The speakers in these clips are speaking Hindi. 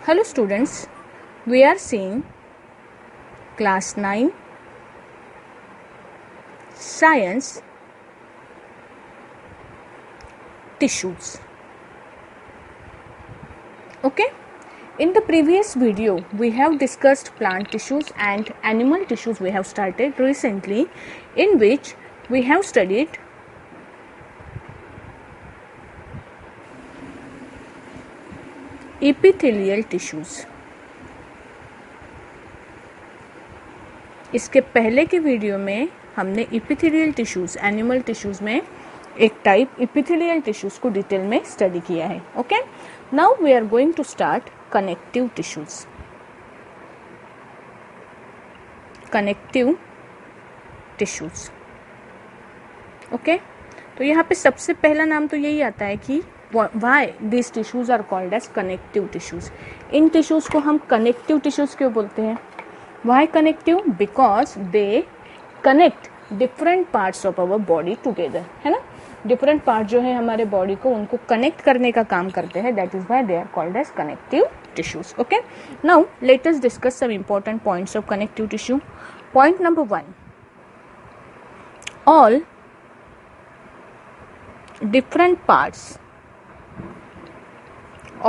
Hello students, we are seeing class 9 science tissues. Okay, in the previous video we have discussed plant tissues and animal tissues. We have started recently, in which we have studied epithelial tissues. इसके पहले के वीडियो में हमने इपिथेलियल टिश्यूज, एनिमल टिश्यूज में एक टाइप इपिथेलियल टिश्यूज को डिटेल में स्टडी किया है. Okay, now we are going to start connective tissues. Connective tissues. Okay, तो यहाँ पे सबसे पहला नाम तो यही आता है कि why these tissues are called as connective tissues. In tissues को हम कनेक्टिव टिश्यूज क्यों बोलते हैं? Why connective? Because they connect different parts of our body together, है ना. डिफरेंट पार्ट जो है हमारे बॉडी को, उनको कनेक्ट करने का काम करते हैं. That is why they are called as connective tissues. Okay, now let us discuss some important points of connective tissue. Point number 1, all different parts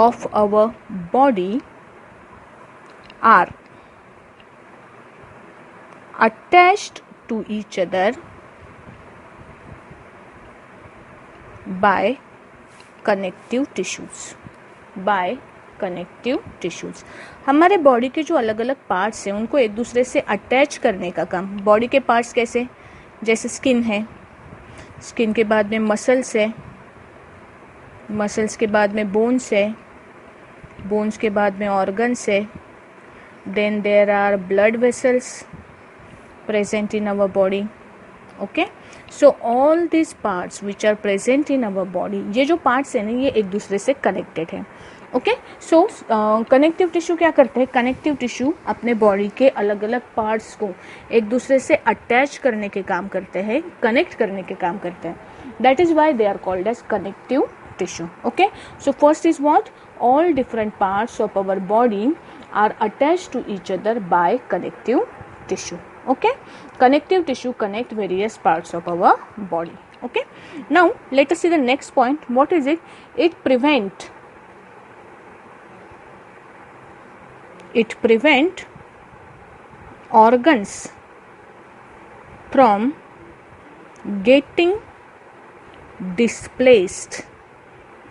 of our body are attached to each other by connective tissues. by connective tissues. हमारे बॉडी के जो अलग अलग पार्ट्स हैं उनको एक दूसरे से अटैच करने का काम. बॉडी के पार्ट्स कैसे? जैसे स्किन है, स्किन के बाद में मसल्स है, मसल्स के बाद में बोन्स है, बोन्स के बाद में ऑर्गन्स है. Then there are blood vessels present in our body. Okay, so all these parts which are present in our body, ये जो parts है ना, ये एक दूसरे से connected है. ओके, सो कनेक्टिव टिश्यू क्या करते हैं? कनेक्टिव टिश्यू अपने बॉडी के अलग अलग पार्ट्स को एक दूसरे से अटैच करने के काम करते हैं, कनेक्ट करने के काम करते हैं. That is why they are called as connective tissue. Okay, so first is what? All different parts of our body are attached to each other by connective tissue. Okay, connective tissue connect various parts of our body. Okay, now let us see the next point. What is it? It prevent organs from getting displaced.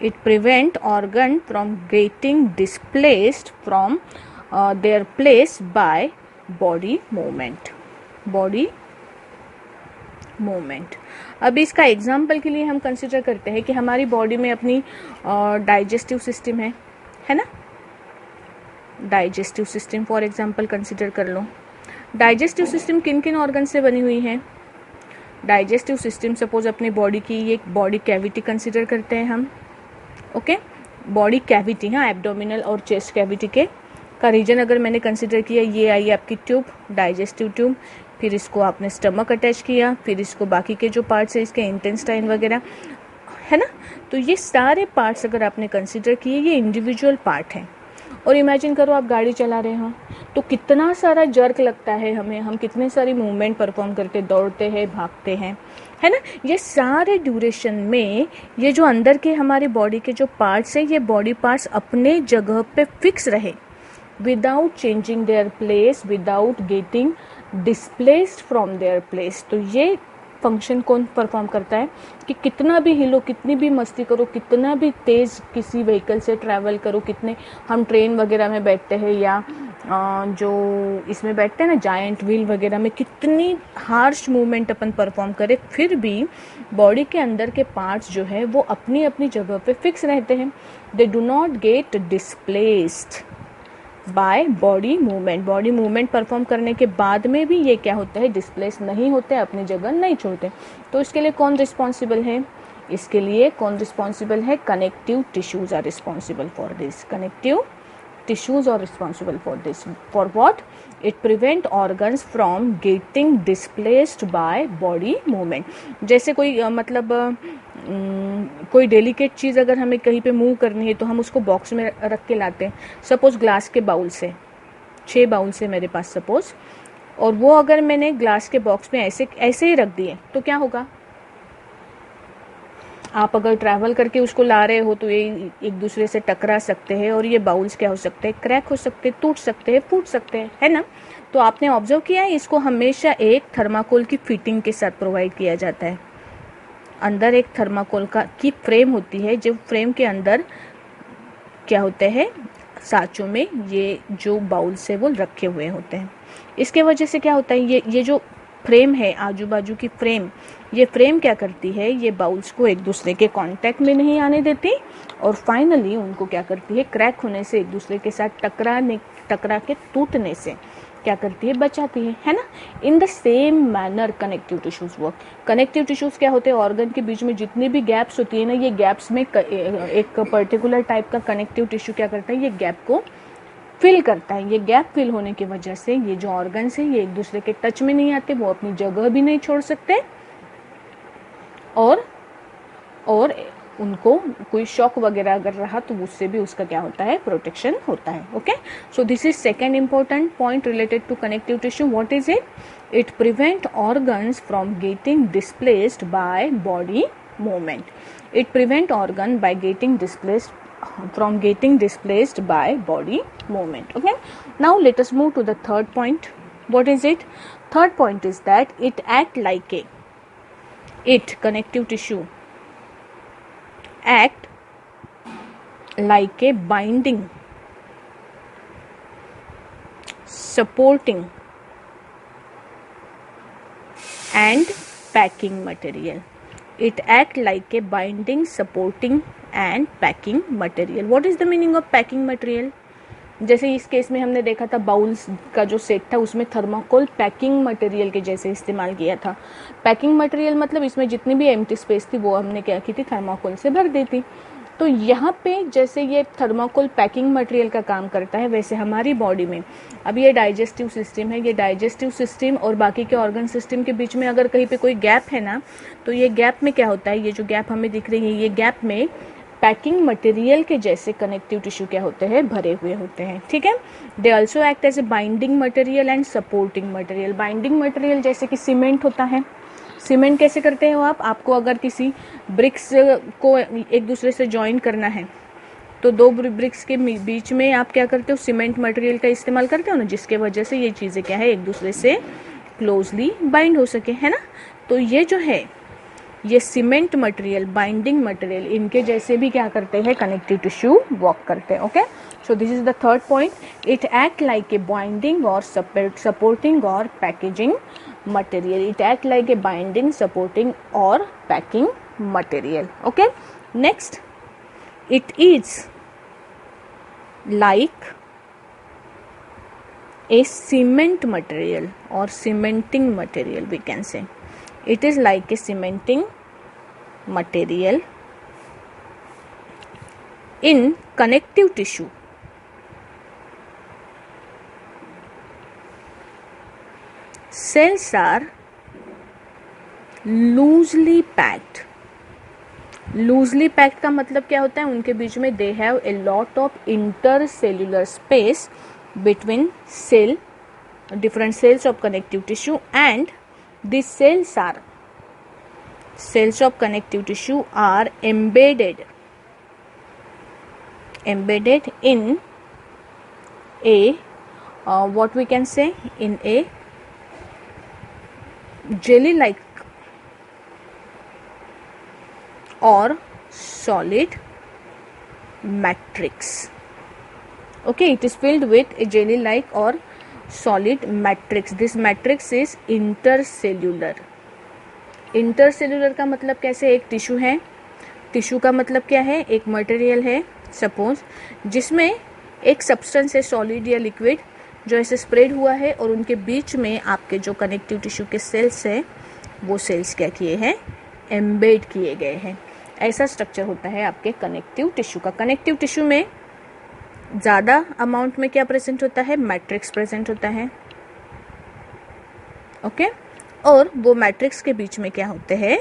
It prevent organ from getting displaced from their place by body movement. Body movement. अभी इसका एग्जाम्पल के लिए हम कंसिडर करते हैं कि हमारी बॉडी में अपनी डाइजेस्टिव सिस्टम है ना. Digestive system for example consider कर लो. डाइजेस्टिव सिस्टम किन किन ऑर्गन से बनी हुई है? डाइजेस्टिव सिस्टम सपोज अपनी बॉडी की ये बॉडी कैविटी कंसिडर करते हैं हम. ओके, बॉडी कैविटी, हाँ, एब्डोमिनल और चेस्ट कैविटी के का रीजन अगर मैंने कंसिडर किया, ये आई आपकी ट्यूब, डाइजेस्टिव ट्यूब, फिर इसको आपने स्टमक अटैच किया, फिर इसको बाकी के जो पार्ट्स हैं इसके इंटेस्टाइन वगैरह, है ना. तो ये सारे पार्ट्स अगर आपने कंसिडर किए, ये इंडिविजुअल पार्ट हैं. और इमेजिन करो आप गाड़ी चला रहे हो तो कितना सारा जर्क लगता है हमें, हम कितने सारी मूवमेंट परफॉर्म करके दौड़ते हैं, भागते हैं, है ना. ये सारे ड्यूरेशन में ये जो अंदर के हमारे बॉडी के जो पार्ट्स हैं, ये बॉडी पार्ट्स अपने जगह पे फिक्स रहे without changing their place, without getting displaced from their place. तो ये फंक्शन कौन परफॉर्म करता है कि कितना भी हिलो, कितनी भी मस्ती करो, कितना भी तेज किसी व्हीकल से ट्रैवल करो, कितने हम ट्रेन वगैरह में बैठते हैं या जो इसमें बैठते हैं ना जायंट व्हील वगैरह में, कितनी हार्श मूवमेंट अपन परफॉर्म करें, फिर भी बॉडी के अंदर के पार्ट्स जो है वो अपनी अपनी जगह पे फिक्स रहते हैं. They do not gate displaced by body movement. Body movement perform करने के बाद में भी ये क्या होता है? डिस्प्लेस नहीं होते, अपनी जगह नहीं छोड़ते. तो इसके लिए कौन रिस्पॉन्सिबल है? इसके लिए कौन रिस्पॉन्सिबल है? Connective tissues are responsible for this. Connective tissues are responsible for this. For what? It prevent organs from getting displaced by body movement. जैसे कोई मतलब कोई डेलिकेट चीज़ अगर हमें कहीं पे मूव करनी है तो हम उसको बॉक्स में रख के लाते हैं। सपोज ग्लास के बाउल से 6 बाउल से मेरे पास सपोज, और वो अगर मैंने ग्लास के बॉक्स में ऐसे ऐसे ही रख दिए तो क्या होगा? आप अगर ट्रैवल करके उसको ला रहे हो तो ये एक दूसरे से टकरा सकते हैं, और ये बाउल्स क्या हो सकते हैं? क्रैक हो सकते हैं, टूट सकते हैं, फूट सकते हैं, है ना? तो आपने ऑब्जर्व किया है, इसको हमेशा एक थर्माकोल की फिटिंग के साथ प्रोवाइड किया जाता है। अंदर एक थर्माकोल की फ्रेम होती है, जो फ्रेम के अंदर क्या होते हैं? साँचों में ये जो बाउल्स है वो रखे हुए होते हैं। इसके वजह से क्या होता है, ये जो फ्रेम है, आजू बाजू की फ्रेम, ये फ्रेम क्या करती है? ये बाउल्स को एक दूसरे के कांटेक्ट में नहीं आने देती, और फाइनली उनको क्या करती है? क्रैक होने से, एक दूसरे के साथ टकरा के टूटने से क्या करती है? बचाती है ना? In the same manner connective tissues work. Connective tissues क्या होते हैं? ऑर्गन के बीच में जितनी भी गैप्स होती है ना, ये गैप्स में एक पर्टिकुलर टाइप का कनेक्टिव टिश्यू क्या करता है? ये गैप को फिल करता है। ये गैप फिल होने की वजह से ये जो ऑर्गन्स हैं ये एक दूसरे के टच में नहीं आते, वो अपनी जगह भी नहीं छोड़ सकते, और उनको कोई शॉक वगैरह अगर रहा तो उससे भी उसका क्या होता है? प्रोटेक्शन होता है। Okay, so this is second important point related to connective tissue. What is it? It prevent organs from getting displaced by body movement. It prevent organ by getting displaced by body movement. Okay, now let us move to the third point. What is it? Third point is that connective tissue act like a binding, supporting and packing material. It act like a binding, supporting and packing material. What is the meaning of packing material? जैसे इस केस में हमने देखा था, बाउल्स का जो सेट था उसमें थर्माकोल पैकिंग मटेरियल के जैसे इस्तेमाल किया था। पैकिंग मटेरियल मतलब इसमें जितनी भी एम्प्टी स्पेस थी वो हमने क्या की थी? थर्माकोल से भर दी थी। तो यहाँ पे जैसे ये थर्माकोल पैकिंग मटेरियल का काम करता है, वैसे हमारी बॉडी में अब ये डाइजेस्टिव सिस्टम है, ये डाइजेस्टिव सिस्टम और बाकी के ऑर्गन सिस्टम के बीच में अगर कहीं पे कोई गैप है ना, तो ये गैप में क्या होता है? ये जो गैप हमें दिख रही है, ये गैप में पैकिंग मटेरियल के जैसे कनेक्टिव टिश्यू क्या होते हैं? भरे हुए होते हैं। ठीक है, they also act as a binding material and supporting material. Binding material जैसे कि सीमेंट होता है। सीमेंट कैसे करते हो आप? आपको अगर किसी ब्रिक्स को एक दूसरे से ज्वाइन करना है तो दो ब्रिक्स के बीच में आप क्या करते हो? सीमेंट मटेरियल का इस्तेमाल करते हो ना, जिसके वजह से ये चीज़ें क्या है? एक दूसरे से क्लोजली बाइंड हो सके, है ना? तो ये जो है, ये सीमेंट मटेरियल, बाइंडिंग मटेरियल, इनके जैसे भी क्या करते हैं? कनेक्टिव टिश्यू वर्क करते हैं। Okay, so this is the third point. It act like A binding और सपोर्टिंग और packaging material. It act like a binding, supporting or packing material. Okay, next, it is like a cement material or cementing material, we can say. It is like a cementing material in connective tissue. Cells are loosely packed. Loosely packed का मतलब क्या होता है? उनके बीच में they have a lot of intercellular space between different cells of connective tissue, and these cells of connective tissue are embedded in a what we can say, in a jelly-like or solid matrix. Okay, it is filled with a jelly-like or solid matrix. This matrix is intercellular. Intercellular का मतलब कैसे? एक टिश्यू है, टिश्यू का मतलब क्या है? एक मटेरियल है सपोज, जिसमें एक सब्सटेंस है, सॉलिड या लिक्विड, जो ऐसे स्प्रेड हुआ है, और उनके बीच में आपके जो कनेक्टिव टिश्यू के सेल्स हैं वो सेल्स क्या किए हैं? एम्बेड किए गए हैं। ऐसा स्ट्रक्चर होता है आपके कनेक्टिव टिश्यू का। कनेक्टिव टिश्यू में ज़्यादा अमाउंट में क्या प्रेजेंट होता है? मैट्रिक्स प्रेजेंट होता है। ओके, और वो मैट्रिक्स के बीच में क्या होते हैं?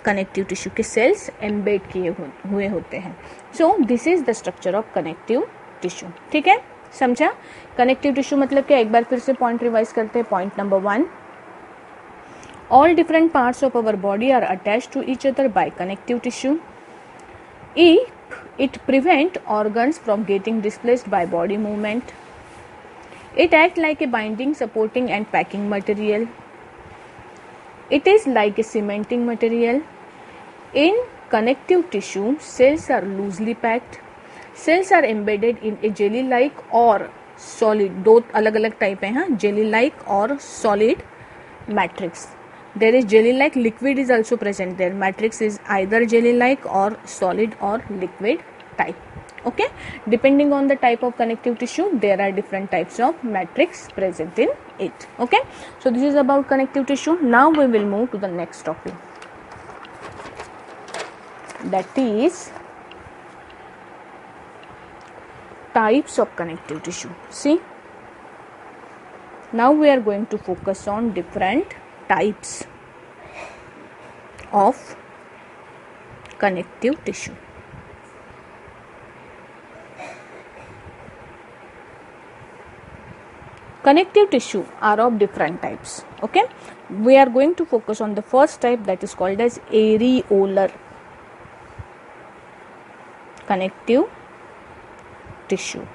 कनेक्टिव टिश्यू के सेल्स एम्बेड किए हुए होते हैं। सो this is the structure of connective tissue. ठीक है, समझा? कनेक्टिव टिश्यू मतलब क्या, एक बार फिर से पॉइंट रिवाइज करते हैं। Point number 1, all different parts of our body are attached to each other by connective tissue. It prevent organs from getting displaced by body movement. It acts like a binding, supporting and packing material. It is like a cementing material. In connective tissue, cells are loosely packed. Cells are embedded in a jelly-like or solid, दो अलग अलग टाइप है, हाँ, jelly-like और solid matrix. There is jelly-like, liquid is also present there. Matrix is either jelly-like or solid or liquid type. Okay, depending on the type of connective tissue, there are different types of matrix present in it. Okay, so this is about connective tissue. Now we will move to the next topic, that is types of connective tissue. See, now we are going to focus on different types of connective tissue. Connective tissue are of different types. Okay, we are going to focus on the first type, that is called as areolar connective tissue.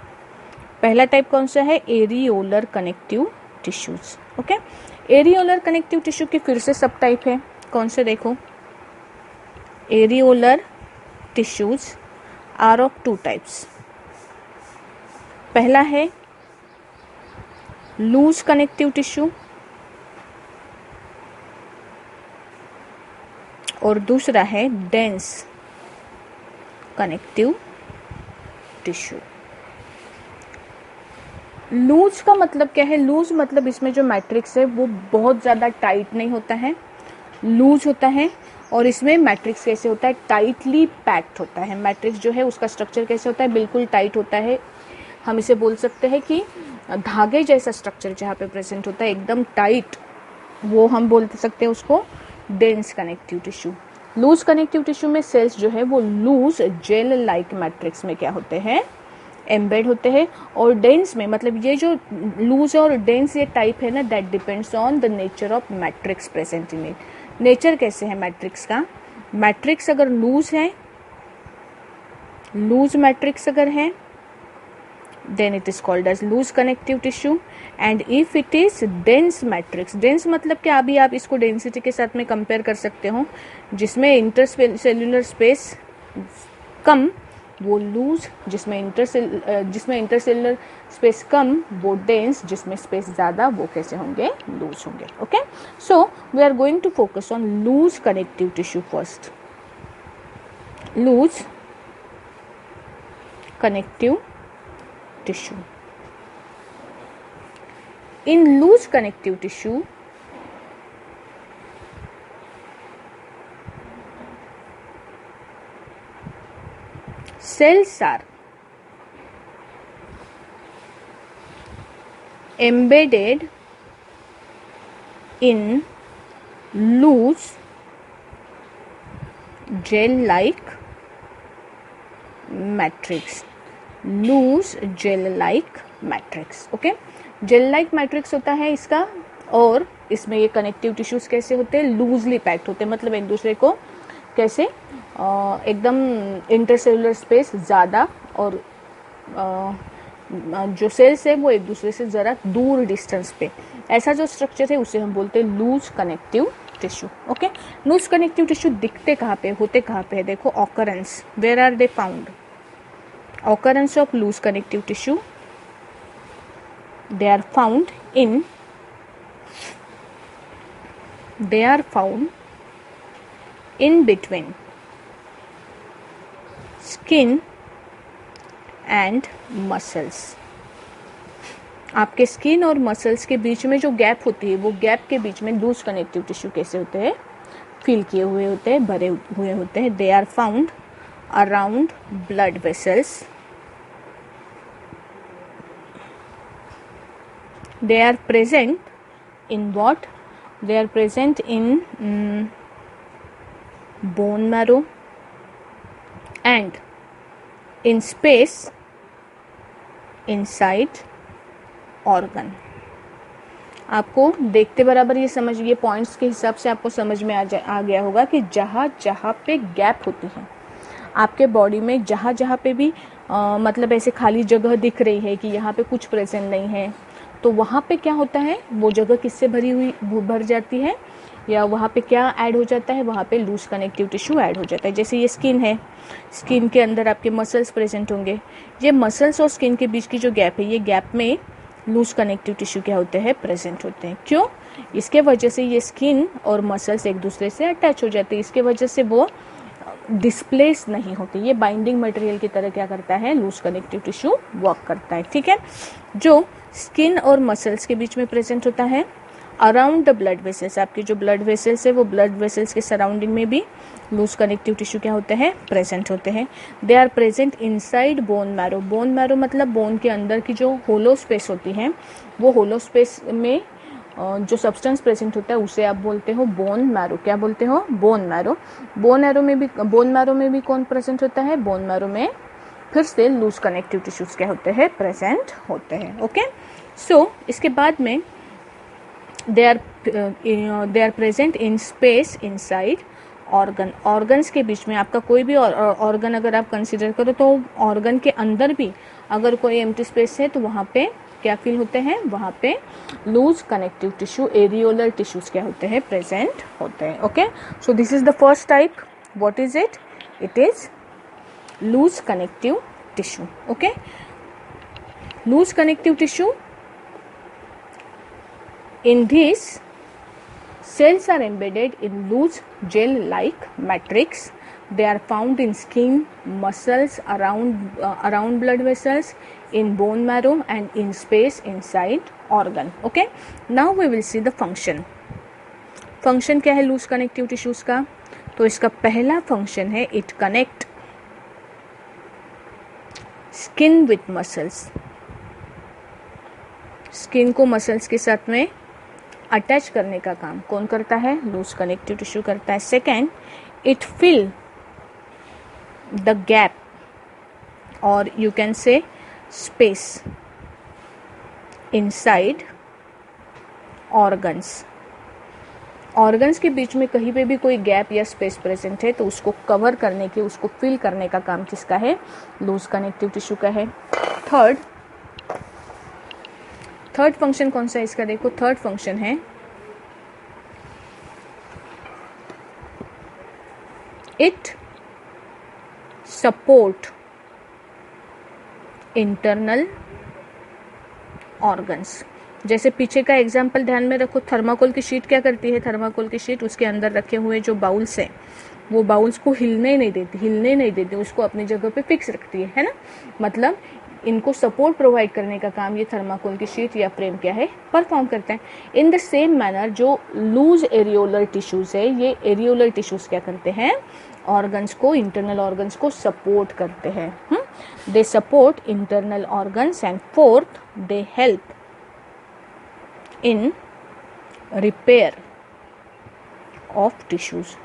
पहला टाइप कौन सा है? Areolar connective tissues. Okay, areolar connective tissue के फिर से सब टाइप है. कौन से? देखो, areolar tissues are of two types. पहला है लूज कनेक्टिव टिश्यू और दूसरा है डेंस कनेक्टिव टिश्यू. लूज का मतलब क्या है? लूज मतलब इसमें जो मैट्रिक्स है वो बहुत ज़्यादा टाइट नहीं होता है, लूज होता है. और इसमें मैट्रिक्स कैसे होता है? टाइटली पैक्ड होता है. मैट्रिक्स जो है उसका स्ट्रक्चर कैसे होता है? बिल्कुल टाइट होता है. हम इसे बोल सकते हैं कि धागे जैसा स्ट्रक्चर जहाँ पे प्रेजेंट होता है, एकदम टाइट, वो हम बोल सकते हैं उसको dense connective tissue. Loose connective tissue में सेल्स जो है वो लूज जेल लाइक मैट्रिक्स में क्या होते हैं? एम्बेड होते हैं. और डेंस में मतलब ये जो लूज और डेंस ये टाइप है ना, that depends on the nature of matrix present in it. Nature कैसे है मैट्रिक्स का? मैट्रिक्स अगर लूज है, लूज मैट्रिक्स अगर है, then it is called as loose connective tissue. And if it is dense matrix, dense मतलब क्या? अभी आप इसको डेंसिटी के साथ में कंपेयर कर सकते हो, जिसमें इंटरसेल्युलर स्पेस कम वो लूज, जिसमें इंटरसेल्युलर स्पेस कम वो डेंस, जिसमें स्पेस ज़्यादा वो कैसे होंगे? लूज होंगे. Okay, so we are going to focus on loose connective tissue first. Loose connective tissue. In loose connective tissue, cells are embedded in loose gel-like matrix. Loose gel like matrix. Okay, gel like matrix होता है इसका. और इसमें ये कनेक्टिव टिश्यूज कैसे होते हैं? लूजली पैक्ड होते हैं. मतलब एक दूसरे को कैसे एकदम इंटरसेलुलर स्पेस ज़्यादा, और जो सेल्स है वो एक दूसरे से ज़रा दूर डिस्टेंस पे, ऐसा जो स्ट्रक्चर है उसे हम बोलते हैं loose connective tissue. Okay, loose connective tissue दिखते कहाँ पे, होते कहाँ पे है? देखो, occurrence. Where are they found? Occurrence of loose connective tissue, they are found in between skin and muscles. आपके स्किन और मसल्स के बीच में जो गैप होती है, वो गैप के बीच में लूज कनेक्टिव टिश्यू कैसे होते हैं? फिल किए हुए होते हैं, भरे हुए होते हैं. They are found around blood vessels. They are present in what? They are present in bone marrow and in space inside organ. आपको देखते बराबर ये समझ, ये पॉइंट्स के हिसाब से आपको समझ में आ गया होगा कि जहाँ जहाँ पे गैप होती है आपके बॉडी में, जहाँ जहाँ पे भी मतलब ऐसे खाली जगह दिख रही है कि यहाँ पे कुछ प्रेजेंट नहीं है, तो वहाँ पे क्या होता है, वो जगह किससे भर जाती है, या वहाँ पे क्या ऐड हो जाता है, वहाँ पे लूज कनेक्टिव टिश्यू ऐड हो जाता है. जैसे ये स्किन है, स्किन के अंदर आपके मसल्स प्रेजेंट होंगे. ये मसल्स और स्किन के बीच की जो गैप है, ये गैप में लूज कनेक्टिव टिश्यू क्या होते हैं, प्रेजेंट होते हैं. क्यों? इसके वजह से ये स्किन और मसल्स एक दूसरे से अटैच हो जाते हैं. इसके वजह से वो डिस्प्लेस नहीं होते. ये बाइंडिंग मटेरियल की तरह क्या करता है, लूज कनेक्टिव टिश्यू वर्क करता है. ठीक है. जो स्किन और मसल्स के बीच में प्रेजेंट होता है अराउंड द ब्लड वेसल्स, आपके जो ब्लड वेसल्स है वो ब्लड वेसल्स के सराउंडिंग में भी लूज कनेक्टिव टिश्यू क्या होते हैं, प्रेजेंट होते हैं. They are present inside bone marrow. Bone marrow मतलब बोन के अंदर की जो होलो स्पेस होती है, वो होलो स्पेस में जो सब्सटेंस प्रेजेंट होता है उसे आप बोलते हो बोन मैरो. क्या बोलते हो, बोन मैरो. बोन मैरो में भी कौन प्रेजेंट होता है, बोन मैरो में फिर से लूज कनेक्टिव टिश्यूज क्या होते हैं, प्रेजेंट होते हैं. ओके. सो इसके बाद में they are present in space inside organ. Organs के बीच में आपका कोई भी ऑर्गन अगर आप कंसिडर करो तो ऑर्गन के अंदर भी अगर कोई एम्प्टी स्पेस है तो वहाँ पे क्या फील होते हैं, वहाँ पे loose connective tissue, areolar tissues क्या होते हैं, प्रेजेंट होते हैं. Okay. So this is the first type. What is it? It is loose connective tissue. Okay. Loose connective tissue, in this, cells are embedded in loose gel-like matrix. They are found in skin, muscles, around blood vessels, in bone marrow and in space inside organ. Okay. Now we will see the function. Function क्या है loose connective tissues का? तो इसका पहला function है it connect skin with muscles. Skin को मसल्स के साथ में अटैच करने का काम कौन करता है, लूज कनेक्टिव टिश्यू करता है. Second, it fill the gap और you can say space inside organs. Organs के बीच में कहीं पे भी कोई गैप या स्पेस प्रेजेंट है तो उसको कवर करने के, उसको फिल करने का काम किसका है, लूज कनेक्टिव टिश्यू का है. थर्ड फंक्शन कौन सा है इसका, देखो थर्ड फंक्शन है इट सपोर्ट इंटरनल ऑर्गन्स. जैसे पीछे का एग्जाम्पल ध्यान में रखो, थर्माकोल की शीट क्या करती है, थर्माकोल की शीट उसके अंदर रखे हुए जो बाउल्स हैं वो बाउल्स को हिलने नहीं देती, उसको अपनी जगह पे फिक्स रखती है ना. मतलब इनको सपोर्ट प्रोवाइड करने का काम ये थर्माकोल की शीट या फ्रेम क्या है, परफॉर्म करता है. इन द सेम मैनर जो लूज एरियोलर टिश्यूज है, ये एरियोलर टिश्यूज क्या करते हैं, ऑर्गन्स को, इंटरनल ऑर्गन्स को सपोर्ट करते हैं. They support internal organs. And fourth, they help in repair of tissues.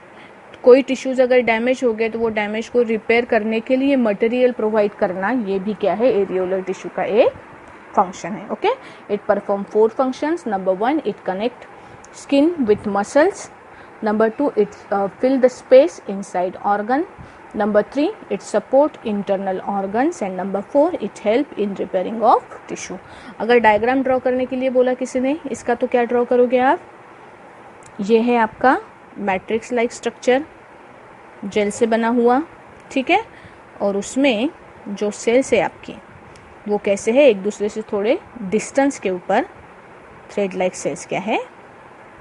कोई टिश्यूज अगर डैमेज हो गए तो वो डैमेज को रिपेयर करने के लिए मटेरियल प्रोवाइड करना, ये भी क्या है, एरियोलर टिश्यू का एक फंक्शन है. Okay. It perform 4 functions. Number 1, it connect skin with muscles. Number 2, it fill the space inside organ. Number 3, it support internal organs. And number 4, it help in repairing of tissue. अगर डायग्राम ड्रॉ करने के लिए बोला किसी ने, इसका तो क्या ड्रॉ करोगे आप, ये है आपका मैट्रिक्स लाइक स्ट्रक्चर, जेल से बना हुआ. ठीक है. और उसमें जो सेल्स है आपकी वो कैसे है, एक दूसरे से थोड़े डिस्टेंस के ऊपर थ्रेड लाइक सेल्स क्या है,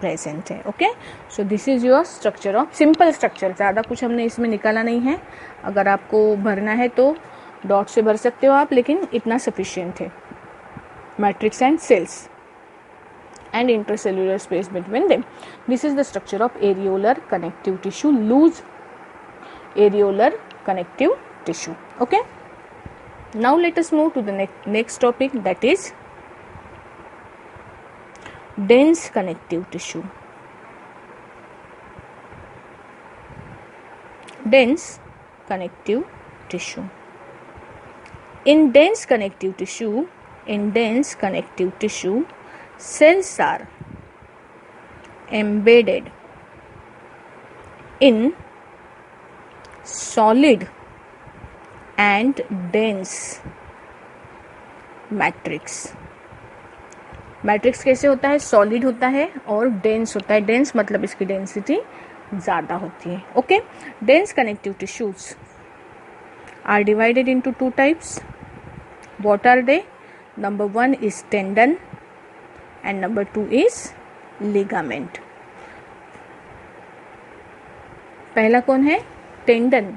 प्रेजेंट है. Okay. So this is your structure of, simple structure, ज़्यादा कुछ हमने इसमें निकाला नहीं है. अगर आपको भरना है तो डॉट से भर सकते हो आप, लेकिन इतना सफिशिएंट है. Matrix and cells and intercellular space between them. This is the structure of areolar connective tissue, loose areolar connective tissue. Okay. Now let us move to the next topic, that is dense connective tissue. dense connective tissue. In dense connective tissue, cells are embedded in solid and dense matrix. Matrix कैसे होता है? सॉलिड होता है और डेंस होता है. डेंस मतलब इसकी डेंसिटी ज़्यादा होती है. Okay, dense connective tissues are divided into two types. What are they? Number 1 is tendon and number 2 is ligament. पहला कौन है? टेंडन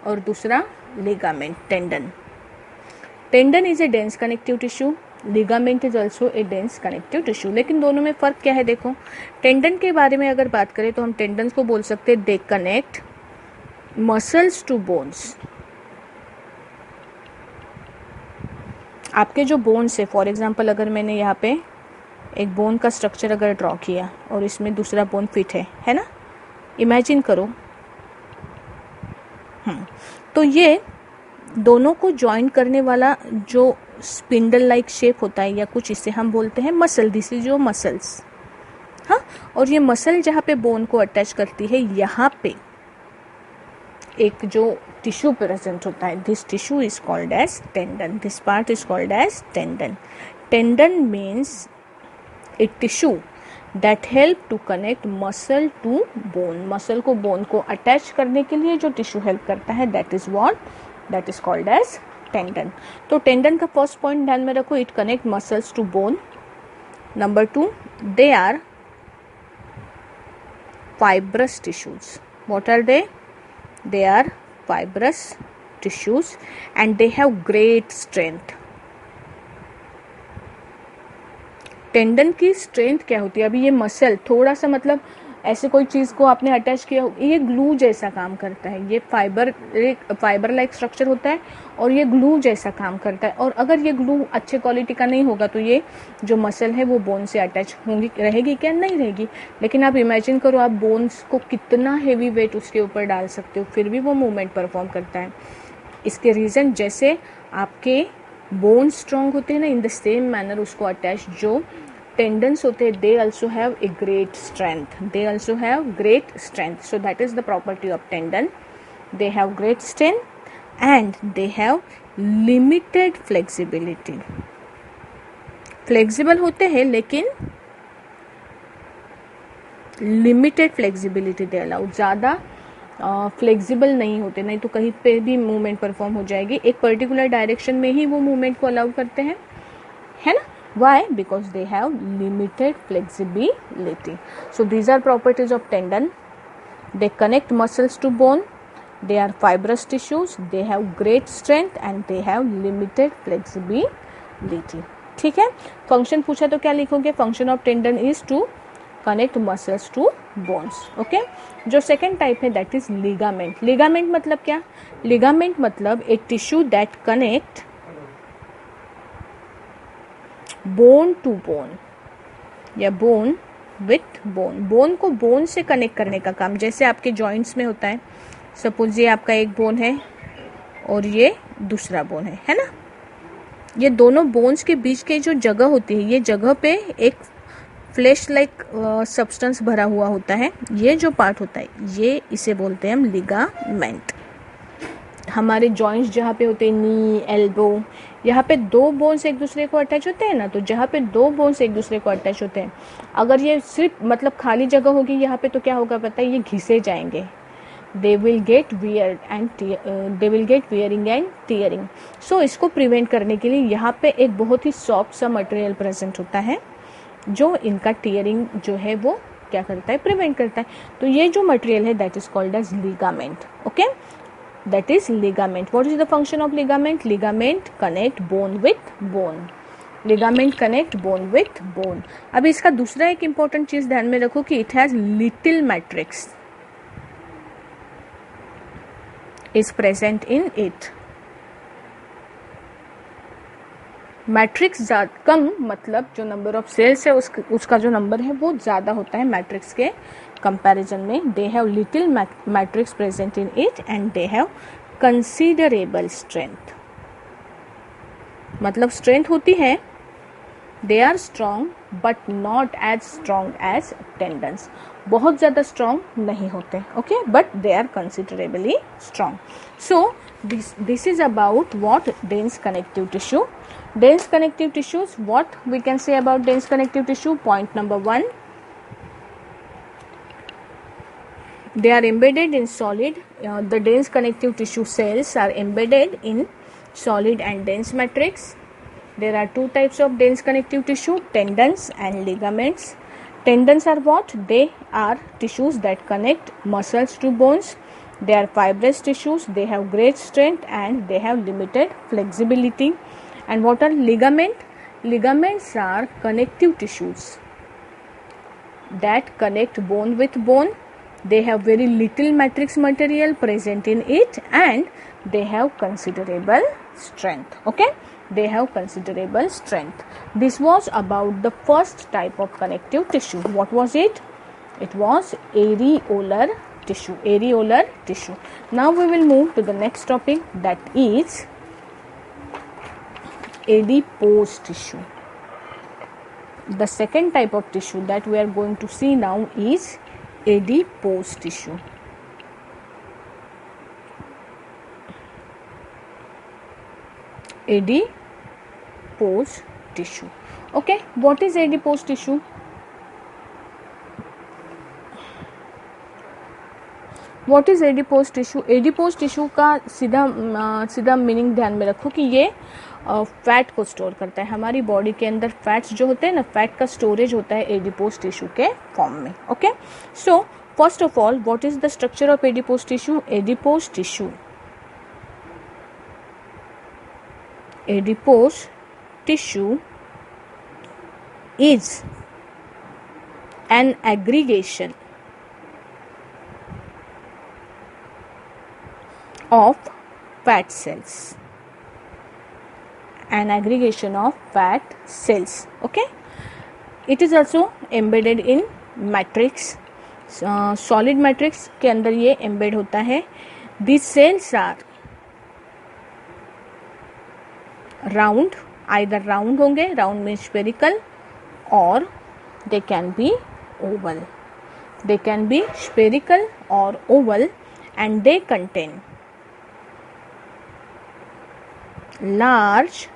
और दूसरा ligament. Tendon is a dense connective tissue, ligament is also a dense connective tissue. लेकिन दोनों में फ़र्क क्या है? देखो, टेंडन के बारे में अगर बात करें तो हम टेंडन को बोल सकते हैं they connect muscles to bones. आपके जो बोन्स है, फॉर एग्जांपल अगर मैंने यहाँ पे एक बोन का स्ट्रक्चर अगर ड्रॉ किया और इसमें दूसरा बोन फिट है ना, इमेजिन करो. तो ये दोनों को ज्वाइन करने वाला जो स्पिंडल लाइक शेप होता है या कुछ, इसे हम बोलते हैं muscle. This is your muscles. हाँ, और ये मसल जहाँ पे बोन को अटैच करती है, यहाँ पे एक जो टिश्यू प्रेजेंट होता है, this tissue is called as tendon. This part is called as tendon. Tendon means a tissue that help to connect muscle to bone. Muscle को बोन को अटैच करने के लिए जो टिश्यू हेल्प करता है, that is called as tendon. तो टेंडन का फर्स्ट पॉइंट ध्यान में रखो, it connect muscles to bone. Number 2, they are fibrous tissues. What are they? They are fibrous tissues and they have great strength. Tendon की स्ट्रेंथ क्या होती है? अभी ये मसल थोड़ा सा, मतलब ऐसे कोई चीज़ को आपने अटैच किया, ये ग्लू जैसा काम करता है. ये फाइबर लाइक स्ट्रक्चर होता है और ये ग्लू जैसा काम करता है. और अगर ये ग्लू अच्छे क्वालिटी का नहीं होगा तो ये जो मसल है वो बोन से अटैच रहेगी क्या? नहीं रहेगी. लेकिन आप इमेजिन करो, आप बोन्स को कितना हेवी वेट उसके ऊपर डाल सकते हो, फिर भी वो मूवमेंट परफॉर्म करता है. इसके रीज़न, जैसे आपके बोन स्ट्रॉन्ग होते हैं ना, इन द सेम मैनर उसको अटैच जो टेंडन्स होते हैं, they also have a great strength. So that is the property of tendon. They have great strength and they have limited flexibility. Flexible होते हैं लेकिन लिमिटेड फ्लेक्सिबिलिटी दे अलाउ. ज़्यादा फ्लेक्सिबल नहीं होते, नहीं तो कहीं पे भी मूवमेंट परफॉर्म हो जाएगी. एक पर्टिकुलर डायरेक्शन में ही वो मूवमेंट को अलाउ करते हैं, है ना. Why? Because they have limited flexibility. So these are properties of tendon. They connect muscles to bone. They are fibrous tissues. They have great strength and they have limited flexibility. ठीक है. फंक्शन पूछा तो क्या लिखोगे? Function of tendon is to connect muscles to bones. Okay. जो सेकेंड टाइप है दैट इज लिगामेंट. लिगामेंट मतलब क्या? लिगामेंट मतलब a tissue that connect bone to bone या बोन विथ बोन. बोन को बोन से कनेक्ट करने का काम जैसे आपके जॉइंट्स में होता है. सपोज ये आपका एक बोन है और ये दूसरा बोन है ना. ये दोनों बोन्स के बीच के जो जगह होती है, ये जगह पे एक फ्लैश लाइक सब्सटेंस भरा हुआ होता है. ये जो पार्ट होता है, ये इसे बोलते हैं हम लिगामेंट. हमारे जॉइंट्स जहाँ पे होते हैं, नी, एल्बो, यहाँ पे दो बोन्स एक दूसरे को अटैच होते हैं ना. तो जहाँ पे दो बोन्स एक दूसरे को अटैच होते हैं, अगर ये सिर्फ मतलब खाली जगह होगी यहाँ पे, तो क्या होगा पता है? ये घिसे जाएंगे. They will get wearing and tearing. So इसको प्रिवेंट करने के लिए यहाँ पे एक बहुत ही सॉफ्ट सा मटेरियल प्रेजेंट होता है जो इनका टीयरिंग जो है वो क्या करता है? प्रिवेंट करता है. तो ये जो मटेरियल है that is called as ligament. Okay, that is ligament. What is the function of ligament? Ligament connect bone with bone. Ligament connect bone with bone. अब इसका दूसरा एक important चीज ध्यान में रखो कि it has little matrix is present in it. Matrix कम मतलब जो नंबर ऑफ सेल्स है उसका जो नंबर है वो ज़्यादा होता है मैट्रिक्स के कंपैरिजन में. They have little matrix present in it and they have considerable strength. मतलब स्ट्रेंथ होती है, they are strong but not as strong as tendons. बहुत ज़्यादा स्ट्रॉन्ग नहीं होते, okay, but they are considerably strong. So this is about what dense connective tissue. Dense connective tissues, what we can say about dense connective tissue? Point number 1, they are embedded in solid. The dense connective tissue cells are embedded in solid and dense matrix. There are two types of dense connective tissue, tendons and ligaments. Tendons are what? They are tissues that connect muscles to bones. They are fibrous tissues, they have great strength and they have limited flexibility. And what are ligament? Ligaments are connective tissues that connect bone with bone. They have very little matrix material present in it and they have considerable strength, okay, they have considerable strength. This was about the first type of connective tissue. What was it? It was areolar tissue. Areolar tissue. Now we will move to the next topic, that is adipose tissue. The second type of tissue that we are going to see now is adipose tissue. Adipose tissue. Okay, what is adipose tissue? What is adipose tissue? Adipose tissue का सीधा मीनिंग ध्यान में रखो कि ये फैट को स्टोर करता है. हमारी बॉडी के अंदर फैट्स जो होते हैं ना, फैट का स्टोरेज होता है एडिपोज टिश्यू के फॉर्म में. Okay, so first of all, what is the structure of adipose tissue? Adipose tissue is an aggregation of fat cells. An aggregation of fat cells. Okay, it is also embedded in matrix. Solid matrix के अंदर ये embed होता है. These cells are round, either round होंगे, round means spherical, or they can be oval. They can be spherical or oval and they contain large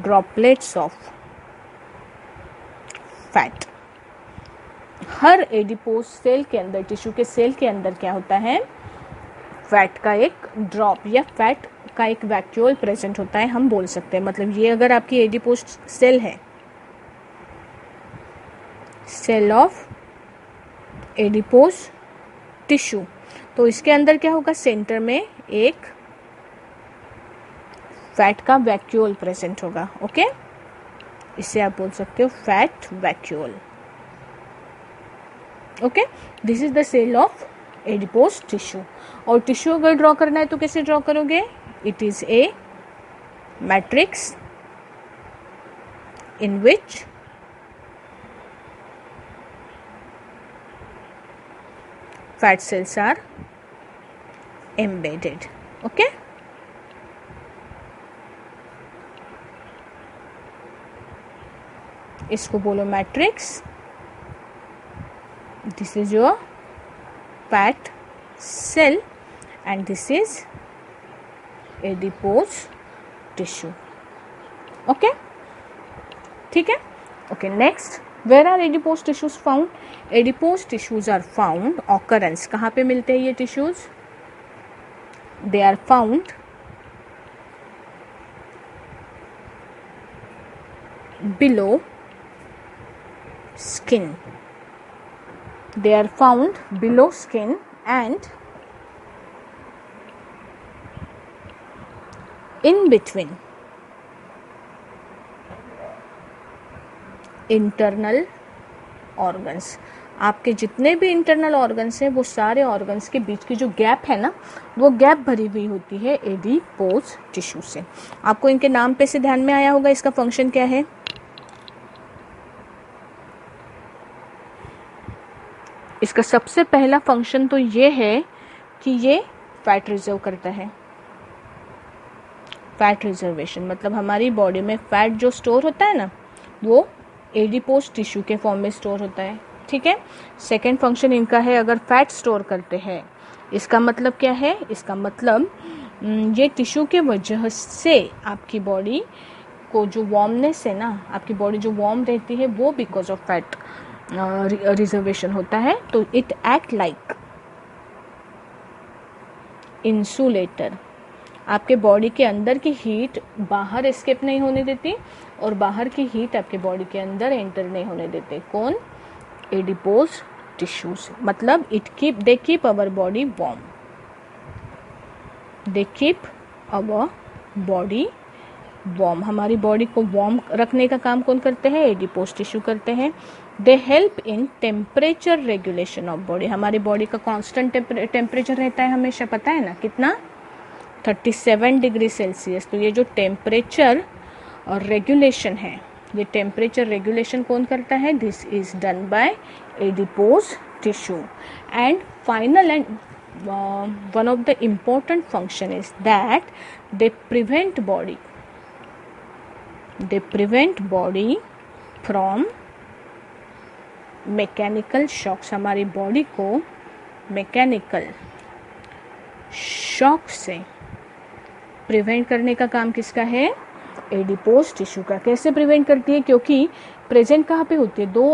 droplets of fat. हर एडिपोज सेल के अंदर, टिश्यू के सेल के अंदर क्या होता है? फैट का एक ड्रॉप या फैट का एक वैक्यूल प्रेजेंट होता है, हम बोल सकते हैं. मतलब ये अगर आपकी एडिपोज सेल है, सेल ऑफ एडिपोज टिश्यू, तो इसके अंदर क्या होगा? सेंटर में एक फैट का वैक्यूल प्रेजेंट होगा. ओके, इसे आप बोल सकते हो fat vacuole. Okay, this is the cell of adipose tissue. और टिश्यू अगर ड्रॉ करना है तो कैसे ड्रॉ करोगे? It is a matrix in which fat cells are embedded. Okay, इसको बोलो matrix. This is your fat cell and this is adipose tissue. Okay, ठीक है. Okay, next, where are adipose tissues found? Adipose tissues are found, occurrence कहाँ पे मिलते हैं ये tissues? They are found below skin. They are found below skin and in between internal organs. आपके जितने भी इंटरनल ऑर्गन्स हैं वो सारे ऑर्गन्स के बीच की जो गैप है ना, वो गैप भरी हुई होती है एडिपोज टिश्यू से। आपको इनके नाम पे से ध्यान में आया होगा इसका फंक्शन क्या है। इसका सबसे पहला फंक्शन तो ये है कि ये फैट रिजर्व करता है। फैट रिजर्वेशन मतलब हमारी बॉडी में फैट जो स्टोर होता है ना, वो एडिपोज टिश्यू के फॉर्म में स्टोर होता है। ठीक है। सेकेंड फंक्शन इनका है, अगर फैट स्टोर करते हैं, इसका मतलब क्या है, इसका मतलब ये टिश्यू के वजह से आपकी बॉडी को जो वार्मनेस है ना, आपकी बॉडी जो वार्म रहती है, वो बिकॉज ऑफ फैट रिजर्वेशन होता है। तो इट एक्ट लाइक इंसुलेटर। आपके बॉडी के अंदर की हीट बाहर एस्केप नहीं होने देती और बाहर की हीट आपके बॉडी के अंदर एंटर नहीं होने देते। कौन? Adipose tissues. मतलब they keep our body warm. They keep our body warm. हमारी बॉडी को वार्म रखने का काम कौन करते हैं? एडिपोज टिश्यू करते हैं। दे help in temperature regulation of body. हमारी बॉडी का कांस्टेंट टेम्परेचर रहता है हमेशा, पता है ना कितना? 37 डिग्री सेल्सियस। तो ये जो टेम्परेचर और रेगुलेशन है, ये टेम्परेचर रेगुलेशन कौन करता है? This is done by adipose tissue. And final and one of the important function is that they prevent body from mechanical shocks। हमारी बॉडी को मैकेनिकल शॉक से प्रिवेंट करने का काम किसका है? एडिपोज टिश्यू का। कैसे प्रिवेंट करती है? क्योंकि प्रेजेंट कहाँ पे होती है? दो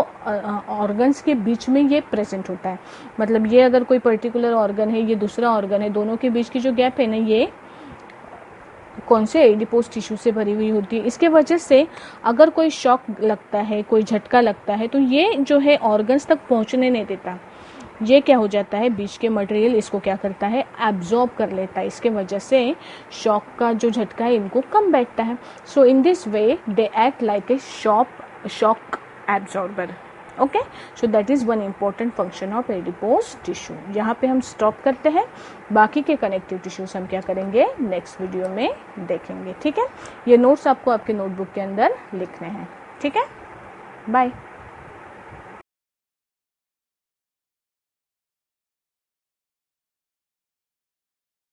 ऑर्गन्स के बीच में ये प्रेजेंट होता है। मतलब ये अगर कोई पर्टिकुलर ऑर्गन है, ये दूसरा ऑर्गन है, दोनों के बीच की जो गैप है ना, ये कौन से? एडिपोज टिश्यू से भरी हुई होती है। इसके वजह से अगर कोई शॉक लगता है, कोई झटका लगता है, तो ये जो है ऑर्गन्स तक पहुंचने नहीं देता। ये क्या हो जाता है? बीच के मटेरियल इसको क्या करता है? एब्जॉर्ब कर लेता है। इसके वजह से शॉक का जो झटका है इनको कम बैठता है। So in this way they act like a shock absorber। Okay, so that is one important function of adipose tissue. यहाँ पे हम स्टॉप करते हैं। बाकी के कनेक्टिव टिश्यूज हम क्या करेंगे? नेक्स्ट वीडियो में देखेंगे। ठीक है। ये नोट्स आपको आपके नोटबुक के अंदर लिखने हैं। ठीक है। बाय।